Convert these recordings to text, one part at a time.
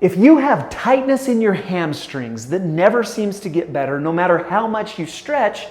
If you have tightness in your hamstrings that never seems to get better, no matter how much you stretch,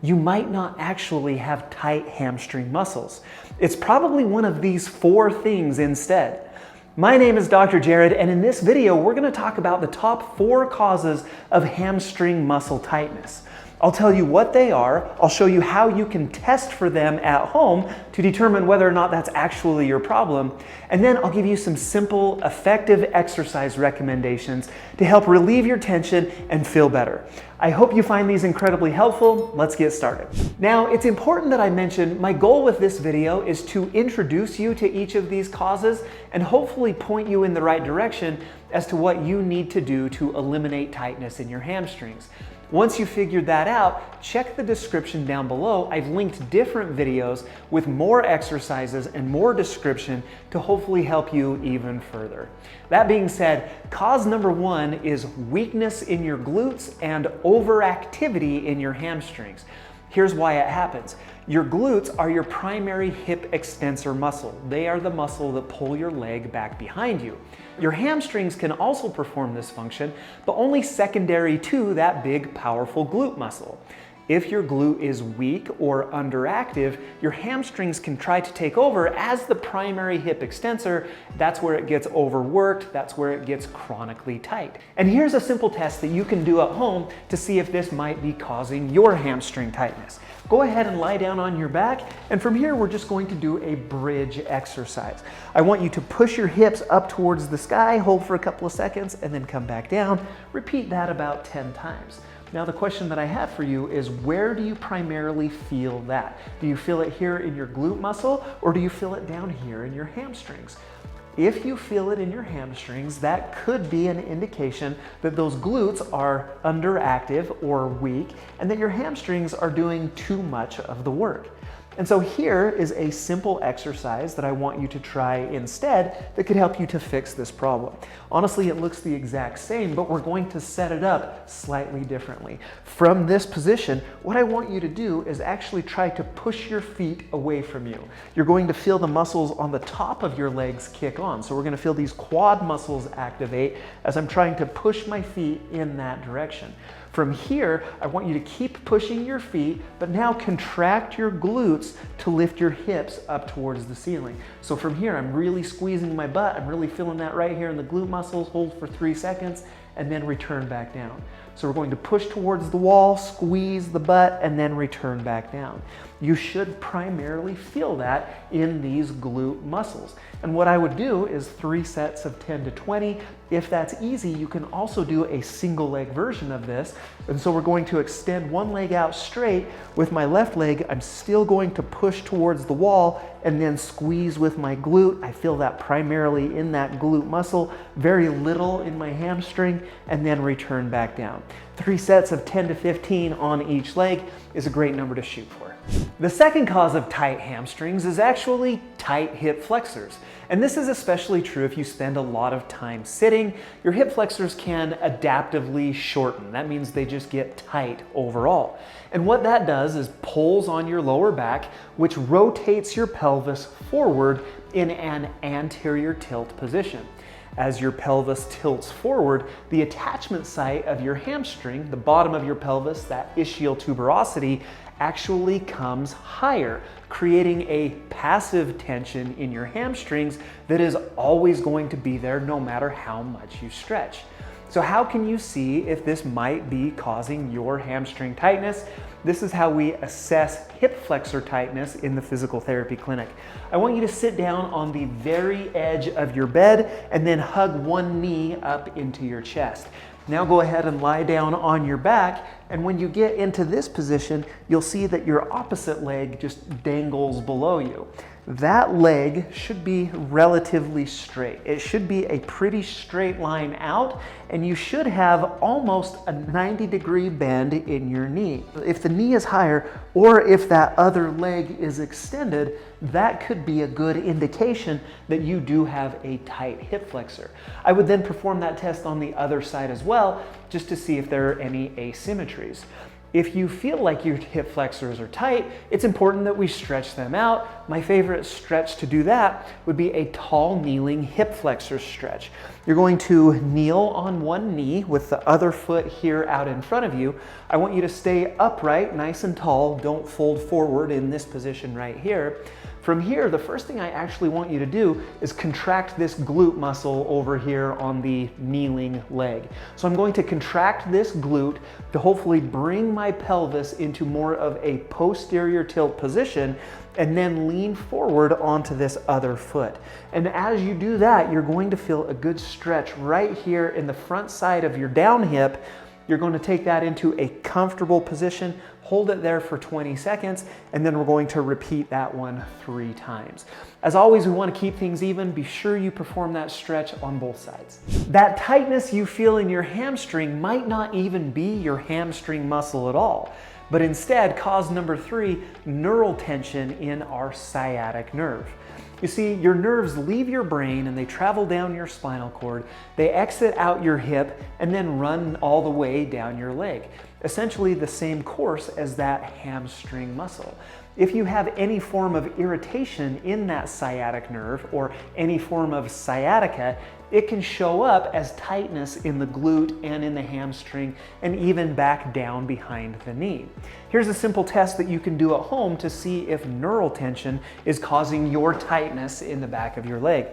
you might not actually have tight hamstring muscles. It's probably one of these 4 things instead. My name is Dr. Jared, and in this video, we're going to talk about the top 4 causes of hamstring muscle tightness. I'll tell you what they are, I'll show you how you can test for them at home to determine whether or not that's actually your problem, and then I'll give you some simple, effective exercise recommendations to help relieve your tension and feel better. I hope you find these incredibly helpful. Let's get started. Now, it's important that I mention my goal with this video is to introduce you to each of these causes and hopefully point you in the right direction as to what you need to do to eliminate tightness in your hamstrings. Once you figured that out, check the description down below. I've linked different videos with more exercises and more description to hopefully help you even further. That being said, cause number 1 is weakness in your glutes and overactivity in your hamstrings. Here's why it happens. Your glutes are your primary hip extensor muscle. They are the muscle that pull your leg back behind you. Your hamstrings can also perform this function, but only secondary to that big, powerful glute muscle. If your glute is weak or underactive, your hamstrings can try to take over as the primary hip extensor. That's where it gets overworked, that's where it gets chronically tight. And here's a simple test that you can do at home to see if this might be causing your hamstring tightness. Go ahead and lie down on your back, and from here we're just going to do a bridge exercise. I want you to push your hips up towards the sky, hold for a couple of seconds, and then come back down. Repeat that about 10 times. Now the question that I have for you is, where do you primarily feel that? Do you feel it here in your glute muscle, or do you feel it down here in your hamstrings? If you feel it in your hamstrings, that could be an indication that those glutes are underactive or weak, and that your hamstrings are doing too much of the work. And so here is a simple exercise that I want you to try instead that could help you to fix this problem. Honestly, it looks the exact same, but we're going to set it up slightly differently. From this position, what I want you to do is actually try to push your feet away from you. You're going to feel the muscles on the top of your legs kick on. So we're going to feel these quad muscles activate as I'm trying to push my feet in that direction. From here, I want you to keep pushing your feet, but now contract your glutes to lift your hips up towards the ceiling. So from here, I'm really squeezing my butt. I'm really feeling that right here in the glute muscles. Hold for 3 seconds and then return back down. So we're going to push towards the wall, squeeze the butt, and then return back down. You should primarily feel that in these glute muscles. And what I would do is 3 sets of 10 to 20. If that's easy, you can also do a single leg version of this. And so we're going to extend one leg out straight. With my left leg, I'm still going to push towards the wall and then squeeze with my glute. I feel that primarily in that glute muscle, very little in my hamstring, and then return back down. 3 sets of 10 to 15 on each leg is a great number to shoot for. The second cause of tight hamstrings is actually tight hip flexors. And this is especially true if you spend a lot of time sitting. Your hip flexors can adaptively shorten. That means they just get tight overall. And what that does is pulls on your lower back, which rotates your pelvis forward in an anterior tilt position. As your pelvis tilts forward, the attachment site of your hamstring, the bottom of your pelvis, that ischial tuberosity, actually comes higher, creating a passive tension in your hamstrings that is always going to be there no matter how much you stretch. So how can you see if this might be causing your hamstring tightness? This is how we assess hip flexor tightness in the physical therapy clinic. I want you to sit down on the very edge of your bed and then hug one knee up into your chest. Now go ahead and lie down on your back, and when you get into this position, you'll see that your opposite leg just dangles below you. That leg should be relatively straight. It should be a pretty straight line out, and you should have almost a 90-degree bend in your knee. If the knee is higher, or if that other leg is extended, that could be a good indication that you do have a tight hip flexor. I would then perform that test on the other side as well, just to see if there are any asymmetries. If you feel like your hip flexors are tight, it's important that we stretch them out. My favorite stretch to do that would be a tall kneeling hip flexor stretch. You're going to kneel on one knee with the other foot here out in front of you. I want you to stay upright, nice and tall. Don't fold forward in this position right here. From here, the first thing I actually want you to do is contract this glute muscle over here on the kneeling leg. So I'm going to contract this glute to hopefully bring my pelvis into more of a posterior tilt position and then lean forward onto this other foot. And as you do that, you're going to feel a good stretch right here in the front side of your down hip. You're going to take that into a comfortable position, hold it there for 20 seconds, and then we're going to repeat that one 3 times. As always, we want to keep things even. Be sure you perform that stretch on both sides. That tightness you feel in your hamstring might not even be your hamstring muscle at all, but instead cause number 3, neural tension in our sciatic nerve. You see, your nerves leave your brain and they travel down your spinal cord, they exit out your hip and then run all the way down your leg. Essentially the same course as that hamstring muscle. If you have any form of irritation in that sciatic nerve or any form of sciatica, it can show up as tightness in the glute and in the hamstring and even back down behind the knee. Here's a simple test that you can do at home to see if neural tension is causing your tightness in the back of your leg.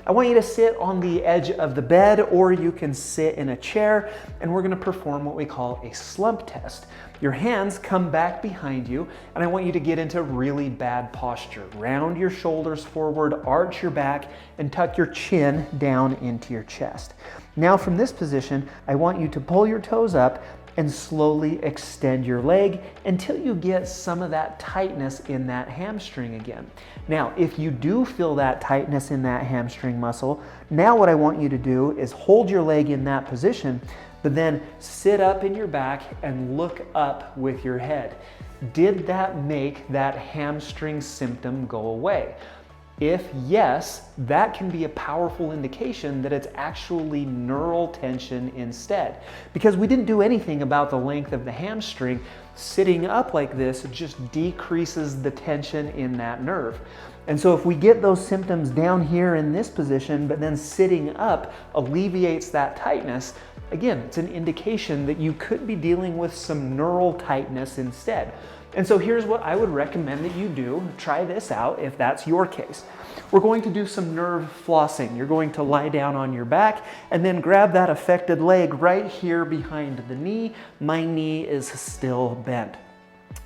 I want you to sit on the edge of the bed, or you can sit in a chair, and we're going to perform what we call a slump test. Your hands come back behind you, and I want you to get into really bad posture. Round your shoulders forward, arch your back, and tuck your chin down into your chest. Now from this position, I want you to pull your toes up and slowly extend your leg until you get some of that tightness in that hamstring again. Now, if you do feel that tightness in that hamstring muscle, now what I want you to do is hold your leg in that position, but then sit up in your back and look up with your head. Did that make that hamstring symptom go away? If yes, that can be a powerful indication that it's actually neural tension instead. Because we didn't do anything about the length of the hamstring, sitting up like this just decreases the tension in that nerve. And so if we get those symptoms down here in this position, but then sitting up alleviates that tightness, again, it's an indication that you could be dealing with some neural tightness instead. And so here's what I would recommend that you do. Try this out if that's your case. We're going to do some nerve flossing. You're going to lie down on your back and then grab that affected leg right here behind the knee. My knee is still bent.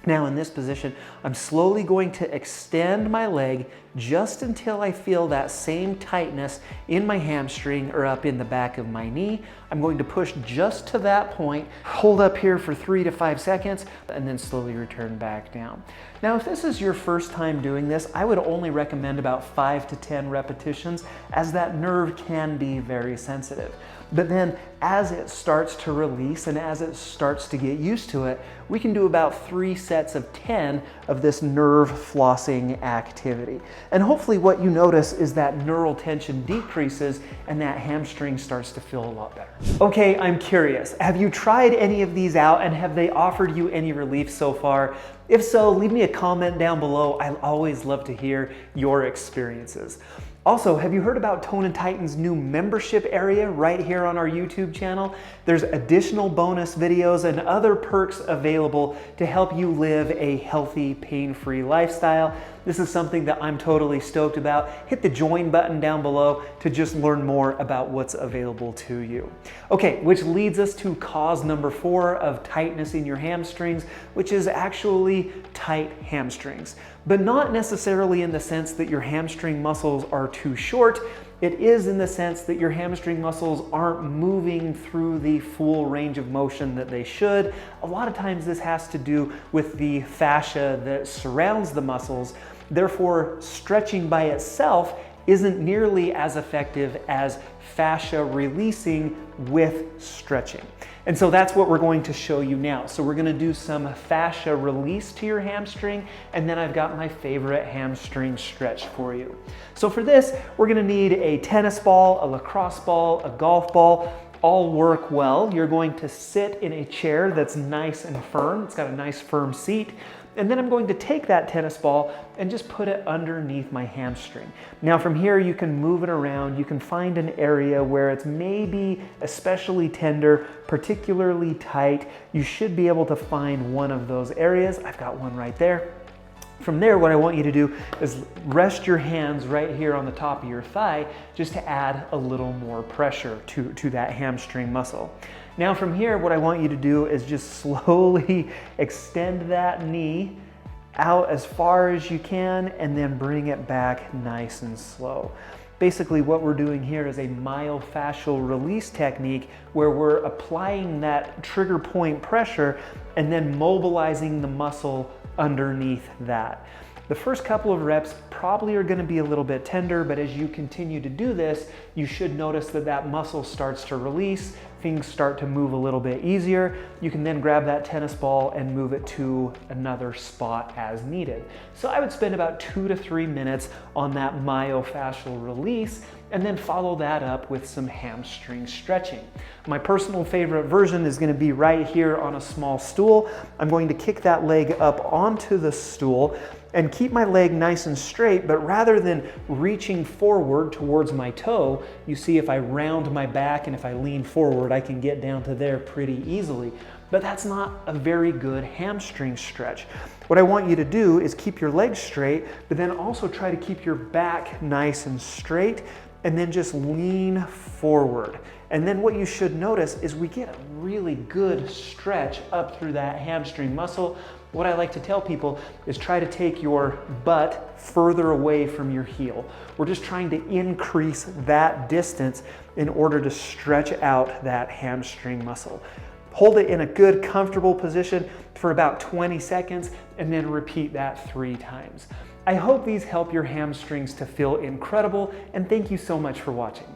Now in this position, I'm slowly going to extend my leg just until I feel that same tightness in my hamstring or up in the back of my knee. I'm going to push just to that point, hold up here for 3 to 5 seconds, and then slowly return back down. Now, if this is your first time doing this, I would only recommend about 5 to 10 repetitions, as that nerve can be very sensitive. But then as it starts to release and as it starts to get used to it, we can do about 3 sets of 10 of this nerve flossing activity. And hopefully what you notice is that neural tension decreases and that hamstring starts to feel a lot better. Okay, I'm curious. Have you tried any of these out and have they offered you any relief so far? If so, leave me a comment down below. I always love to hear your experiences. Also, have you heard about Tone and Titan's new membership area right here on our YouTube channel? There's additional bonus videos and other perks available to help you live a healthy, pain-free lifestyle. This is something that I'm totally stoked about. Hit the join button down below to just learn more about what's available to you. Okay, which leads us to cause number 4 of tightness in your hamstrings, which is actually tight hamstrings. But not necessarily in the sense that your hamstring muscles are too short. It is in the sense that your hamstring muscles aren't moving through the full range of motion that they should. A lot of times this has to do with the fascia that surrounds the muscles. Therefore, stretching by itself isn't nearly as effective as fascia releasing with stretching. And so that's what we're going to show you now. So we're going to do some fascia release to your hamstring, and then I've got my favorite hamstring stretch for you. So for this, we're going to need a tennis ball, a lacrosse ball, a golf ball. all work well, you're going to sit in a chair that's nice and firm. It's got a nice firm seat. And then I'm going to take that tennis ball and just put it underneath my hamstring. Now from here, you can move it around. You can find an area where it's maybe especially tender, particularly tight. You should be able to find one of those areas. I've got one right there. From there, what I want you to do is rest your hands right here on the top of your thigh just to add a little more pressure to that hamstring muscle. Now from here, what I want you to do is just slowly extend that knee out as far as you can and then bring it back nice and slow. Basically what we're doing here is a myofascial release technique where we're applying that trigger point pressure and then mobilizing the muscle underneath that. The first couple of reps probably are going to be a little bit tender, but as you continue to do this, you should notice that that muscle starts to release, things start to move a little bit easier. You can then grab that tennis ball and move it to another spot as needed. So I would spend about 2 to 3 minutes on that myofascial release and then follow that up with some hamstring stretching. My personal favorite version is going to be right here on a small stool. I'm going to kick that leg up onto the stool and keep my leg nice and straight, but rather than reaching forward towards my toe, you see if I round my back and if I lean forward, I can get down to there pretty easily. But that's not a very good hamstring stretch. What I want you to do is keep your legs straight, but then also try to keep your back nice and straight, and then just lean forward. And then what you should notice is we get a really good stretch up through that hamstring muscle. What I like to tell people is try to take your butt further away from your heel. We're just trying to increase that distance in order to stretch out that hamstring muscle. Hold it in a good, comfortable position for about 20 seconds and then repeat that 3 times. I hope these help your hamstrings to feel incredible, and thank you so much for watching.